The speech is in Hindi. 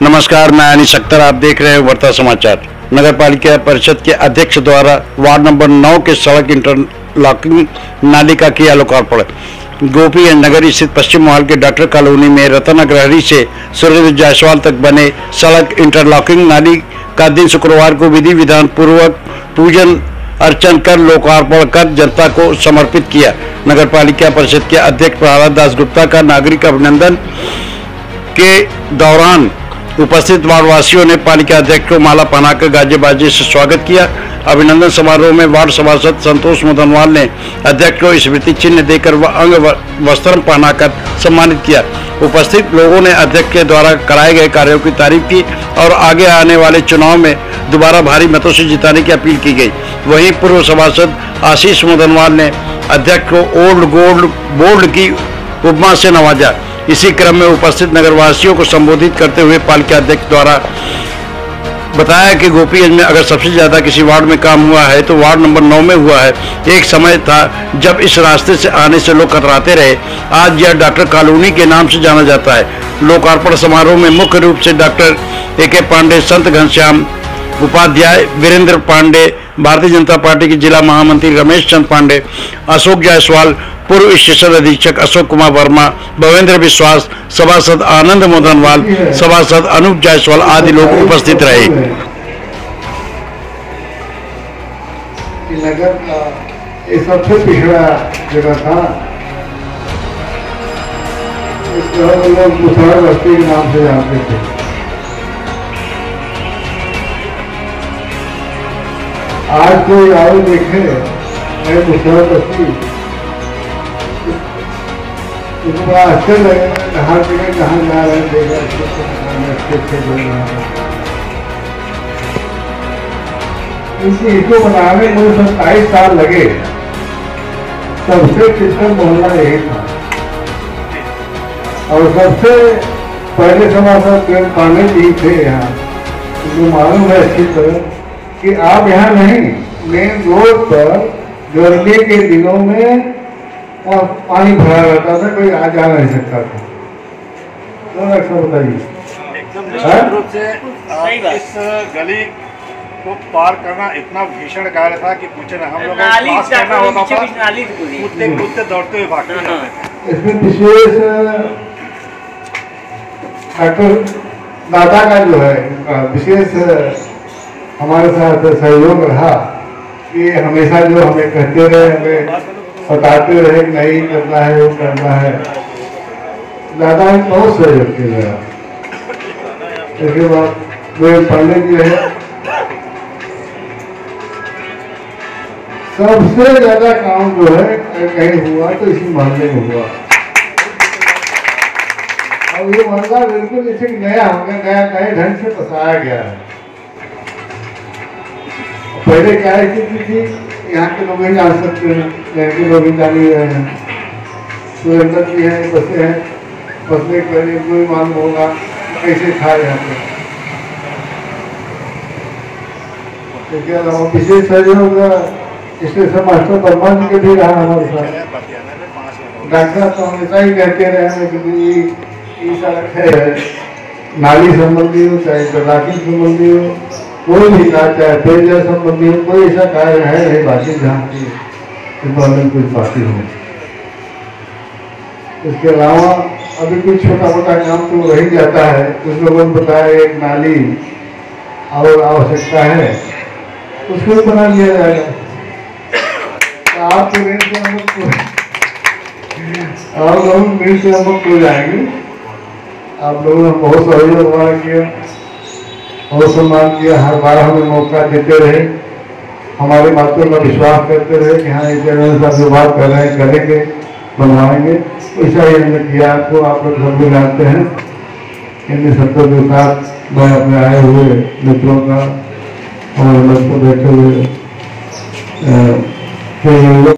नमस्कार, मैं अनिश अख्तर। आप देख रहे हैं वर्ता समाचार। नगर पालिका परिषद के अध्यक्ष द्वारा वार्ड नंबर 9 के सड़क इंटरलॉकिंग नाली का किया लोकार्पण। गोपीगंज नगर स्थित पश्चिम मोहल के डॉक्टर कॉलोनी में रतन अग्रहरी से सूर्य जायसवाल तक बने सड़क इंटरलॉकिंग नाली का दिन शुक्रवार को विधि विधान पूर्वक पूजन अर्चन कर लोकार्पण कर जनता को समर्पित किया। नगर पालिका परिषद के अध्यक्ष प्रहलाद दास गुप्ता का नागरिक अभिनंदन के दौरान उपस्थित वार्डवासियों ने पालिका अध्यक्ष को माला पहनाकर गाजे बाजे से स्वागत किया। अभिनंदन समारोह में वार्ड सभासद संतोष मुदनवाल ने अध्यक्ष को स्मृति चिन्ह देकर व अंग वस्त्र पहनाकर सम्मानित किया। उपस्थित लोगों ने अध्यक्ष के द्वारा कराए गए कार्यों की तारीफ की और आगे आने वाले चुनाव में दोबारा भारी मतों से जिताने की अपील की गई। वहीं पूर्व सभासद आशीष मुदनवाल ने अध्यक्ष को ओल्ड गोल्ड बोल्ड की उपमा से नवाजा। इसी क्रम में उपस्थित नगरवासियों को संबोधित करते हुए पालिका अध्यक्ष द्वारा बताया कि गोपीगंज में अगर सबसे ज्यादा किसी वार्ड में काम हुआ है तो वार्ड नंबर 9 में हुआ है। एक समय था जब इस रास्ते से आने से लोग कतराते रहे। आज यह डॉक्टर कॉलोनी के नाम से जाना जाता है। लोकार्पण समारोह में मुख्य रूप से डॉक्टर ए.के. पांडे, संत घनश्याम उपाध्याय, वीरेंद्र पांडे, भारतीय जनता पार्टी के जिला महामंत्री रमेश चंद पांडे, अशोक जायसवाल, पूर्व स्टेशन अधीक्षक अशोक कुमार वर्मा, भवेंद्र विश्वास, सभासद आनंद मोदनवाल, सभासद अनूप जायसवाल आदि लोग उपस्थित रहे। नगर का ये सबसे पिछड़ा जगह था। इस तरह लोग मुसहर बस्ती के नाम से जानते थे। आज कोई आओ देखे मुसहर बस्ती, उसको बड़ा आश्चर्य लगेगा। हर जगह जहाँ जा रहे हैं देखा अच्छे इसको बनाने में मुझे 27 साल लगे। सबसे पिछड़ा मोहल्ला यही था और सबसे पहले सभासद पांडे जी थे यहाँ। मुझे मालूम है अच्छी तरह कि आप यहाँ नहीं, मेन रोड पर गर्मी के दिनों में और पानी भरा रहता था, कोई आ जा नहीं सकता था। तो बताइए एकदम रूप से इस गली को पार करना इतना भीषण कार्य था कि पूछे ना। हम लोग पास करना होता था, कूदते कूदते दौड़ते हुए भागते थे। इसमें विशेष डॉक्टर दादा का जो है विशेष हमारे साथ सहयोग रहा कि हमेशा जो हमें कहते रहे, हमें बताते रहे कि नहीं करना है, वो करना है। दादा ने बहुत सहयोग किया। इसके बाद वे पांडे जी है, सबसे ज्यादा काम जो है कहीं हुआ तो इसी मोहल्ले में हुआ। और ये मोहल्ला बिल्कुल इसे नया हो गया, नए ढंग से बसाया गया है। पहले क्या स्थिति थी, यहाँ के लोग ही जान सकते हैं, यहाँ के लोग ही जान ही रहे हैं। सुरेंद्र जी हैं, बसे हैं, बसने के लिए कोई मालूम होगा कैसे था यहाँ पे। इसके अलावा विशेष सहयोग स्टेशन मास्टर वर्मा जी के भी रहा हमारे साथ। डॉक्टर तो हमेशा ही कहते रहे हैं कि ये सड़क है, नाली संबंधी हो चाहे ट्रैफिक संबंधी हो, कोई भी कार्य चाहे पेयजल संबंधी हो, कोई ऐसा कार्य है नहीं बाकी जहाँ की गवर्नमेंट कुछ बाकी हो। इसके अलावा अभी कुछ छोटा मोटा काम तो रह जाता है। कुछ लोगों ने बताया एक नाली और आवश्यकता है, उसको भी बना लिया जाएगा। तो आपके ऋण से हम लोग हो जाएंगे। आप लोगों ने बहुत सहयोग किया, बहुत सम्मान किया। हर बार हमें मौका देते रहे, हमारी बातों का विश्वास करते रहे कि हाँ इस जगह से जो बात कर रहे हैं करेंगे, बनवाएंगे। ऐसा ही हमने किया। आपको आप लोग सब भी जानते हैं। इन शब्दों के साथ मैं अपने आए हुए मित्रों का और बैठे हुए